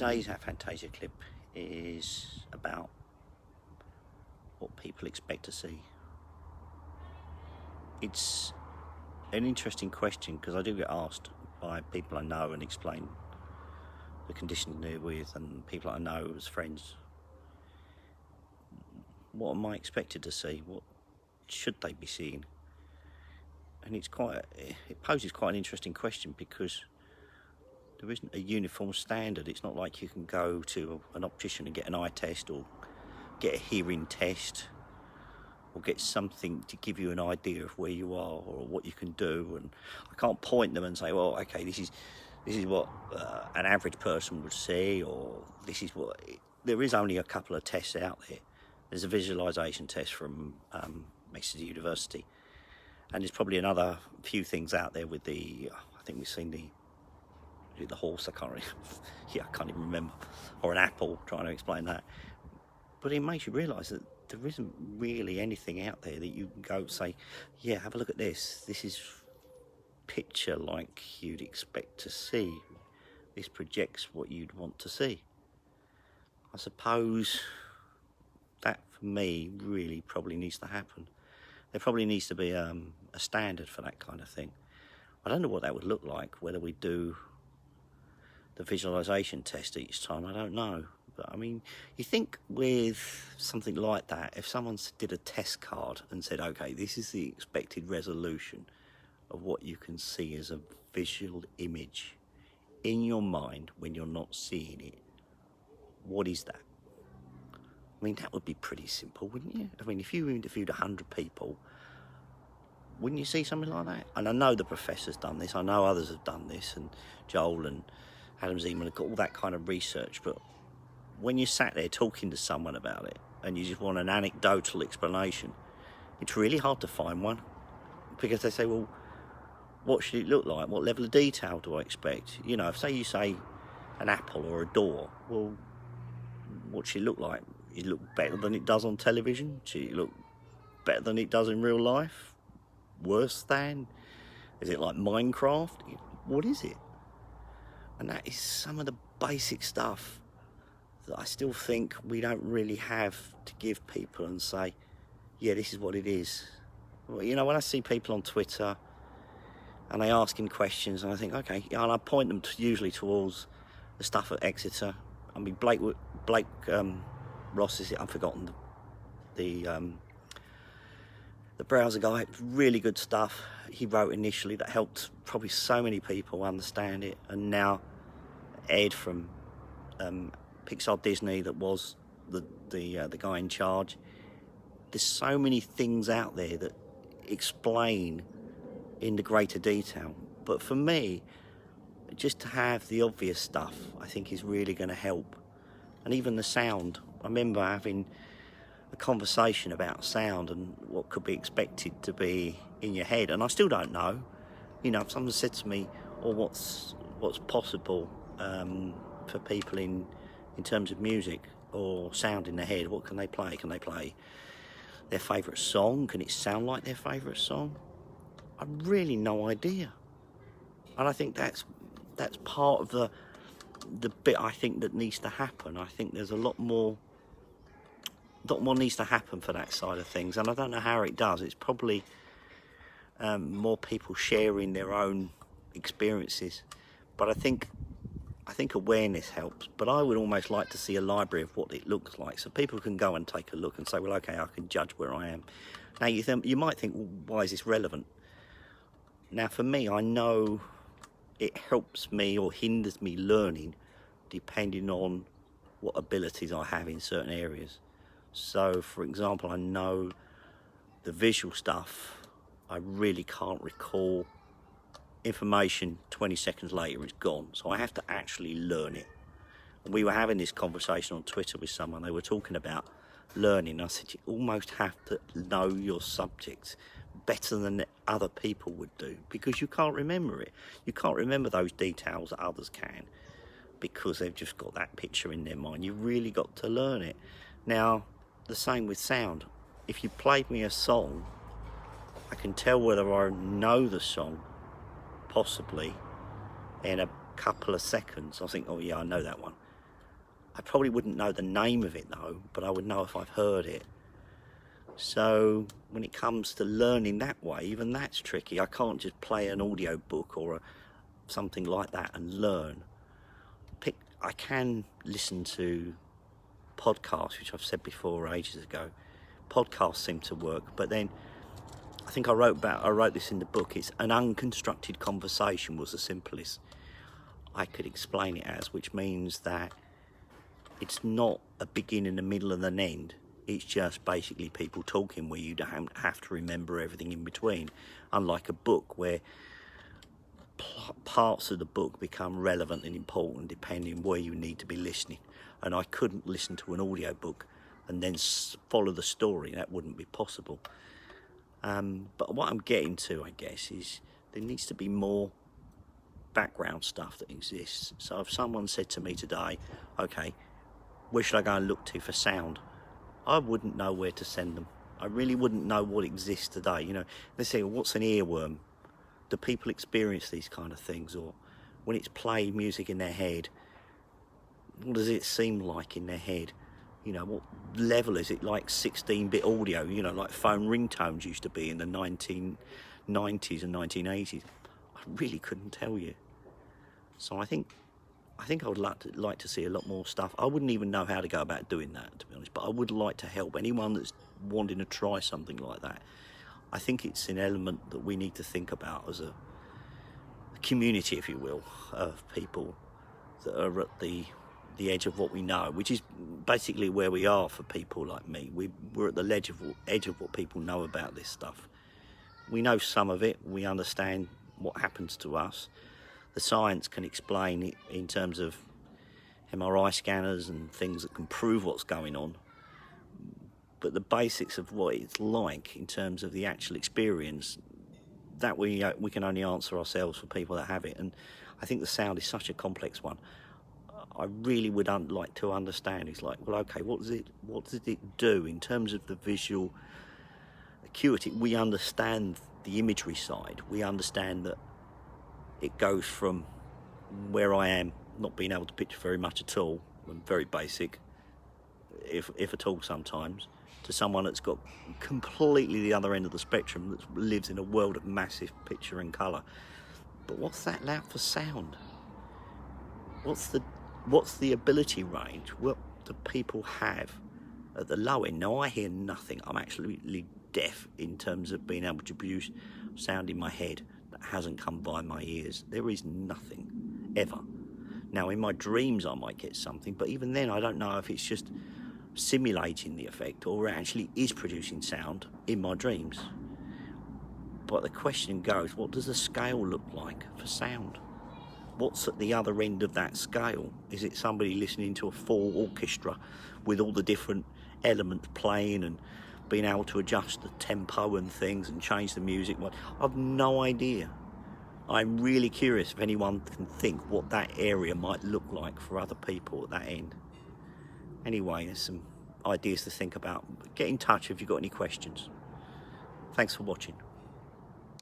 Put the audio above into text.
Today's Aphantasia clip is about what people expect to see. It's an interesting question because I do get asked by people I know and explain the condition they're with, and people I know as friends, what am I expected to see? What should they be seeing? And it poses quite an interesting question because there isn't a uniform standard. It's not like you can go to an optician and get an eye test or get a hearing test or get something to give you an idea of where you are or what you can do. And I can't point them and say, well, okay, this is what an average person would see, or this is what... There is only a couple of tests out there. There's a visualization test from Exeter University, and there's probably another few things out there with the... I think we've seen the horse, I can't even remember, or an apple, trying to explain that. But it makes you realise that there isn't really anything out there that you can go say, yeah, have a look at this. This is picture like you'd expect to see. This projects what you'd want to see. I suppose that, for me, really probably needs to happen. There probably needs to be a standard for that kind of thing. I don't know what that would look like, whether we do the visualization test each time, I don't know. But I mean, you think with something like that, if someone did a test card and said, okay, this is the expected resolution of what you can see as a visual image in your mind when you're not seeing it, what is that? I mean, that would be pretty simple, wouldn't you? I mean, if you interviewed 100 people, wouldn't you see something like that? And I know the professor's done this, I know others have done this, and Joel and Adam Zeman have got all that kind of research, but when you sat there talking to someone about it and you just want an anecdotal explanation, it's really hard to find one, because they say, well, what should it look like? What level of detail do I expect? You know, if say you say an apple or a door, well, what should it look like? It look better than it does on television? Should it look better than it does in real life? Worse than? Is it like Minecraft? What is it? And that is some of the basic stuff that I still think we don't really have to give people and say, yeah, this is what it is. Well, you know, when I see people on Twitter and they asking questions, and I think, okay, yeah, and I point them usually towards the stuff at Exeter. I mean, Blake Ross is it? I've forgotten the browser guy. Really good stuff he wrote initially that helped probably so many people understand it. And now Ed from Pixar Disney, that was the guy in charge. There's so many things out there that explain in the greater detail. But for me, just to have the obvious stuff, I think is really going to help. And even the sound. I remember having a conversation about sound and what could be expected to be in your head, and I still don't know. You know, if someone said to me, or what's possible for people in terms of music or sound in their head, what can they play? Can they play their favourite song? Can it sound like their favourite song? I've really no idea. And I think that's part of the bit I think that needs to happen. I think there's a lot more needs to happen for that side of things, and I don't know how it does. It's probably more people sharing their own experiences, but I think awareness helps. But I would almost like to see a library of what it looks like, so people can go and take a look and say, well, okay, I can judge where I am. Now you might think, well, why is this relevant? Now for me, I know it helps me or hinders me learning depending on what abilities I have in certain areas. So, for example, I know the visual stuff, I really can't recall information 20 seconds later, it's gone. So I have to actually learn it. And we were having this conversation on Twitter with someone, they were talking about learning. I said, you almost have to know your subject better than other people would do, because you can't remember it. You can't remember those details that others can, because they've just got that picture in their mind. You've really got to learn it. Now, the same with sound. If you played me a song, I can tell whether I know the song, possibly, in a couple of seconds. I think, oh yeah, I know that one. I probably wouldn't know the name of it though, but I would know if I've heard it. So when it comes to learning that way, even that's tricky. I can't just play an audio book or something like that and learn. I can listen to podcasts, which I've said before ages ago. Podcasts seem to work, but then I think I wrote this in the book. It's an unconstructed conversation was the simplest I could explain it as, which means that it's not a beginning, a middle and an end. It's just basically people talking where you don't have to remember everything in between. Unlike a book where parts of the book become relevant and important depending where you need to be listening. And I couldn't listen to an audio book and then follow the story. That wouldn't be possible. But what I'm getting to, I guess, is there needs to be more background stuff that exists. So if someone said to me today, okay, where should I go and look to for sound? I wouldn't know where to send them. I really wouldn't know what exists today. You know, they say, well, what's an earworm? Do people experience these kind of things? Or when it's playing music in their head, what does it seem like in their head? You know, what level is it? Like 16-bit audio, you know, like phone ringtones used to be in the 1990s and 1980s. I really couldn't tell you. So I think I would like to see a lot more stuff. I wouldn't even know how to go about doing that, to be honest, but I would like to help anyone that's wanting to try something like that. I think it's an element that we need to think about as a community, if you will, of people that are at the edge of what we know, which is basically where we are for people like me. We're at the edge of what people know about this stuff. We know some of it, we understand what happens to us. The science can explain it in terms of MRI scanners and things that can prove what's going on. But the basics of what it's like in terms of the actual experience, that we can only answer ourselves for people that have it. And I think the sound is such a complex one. I really would like to understand. It's like, well, okay, what does it do in terms of the visual acuity? We understand the imagery side. We understand that it goes from where I am, not being able to picture very much at all, very basic, if at all sometimes, to someone that's got completely the other end of the spectrum, that lives in a world of massive picture and colour. But what's that like for sound? What's the ability range? What do people have at the low end? Now, I hear nothing. I'm absolutely deaf in terms of being able to produce sound in my head that hasn't come by my ears. There is nothing, ever. Now, in my dreams I might get something, but even then I don't know if it's just simulating the effect or it actually is producing sound in my dreams. But the question goes, what does the scale look like for sound? What's at the other end of that scale? Is it somebody listening to a full orchestra with all the different elements playing and being able to adjust the tempo and things and change the music? Well, I've no idea. I'm really curious if anyone can think what that area might look like for other people at that end. Anyway, there's some ideas to think about. Get in touch if you've got any questions. Thanks for watching.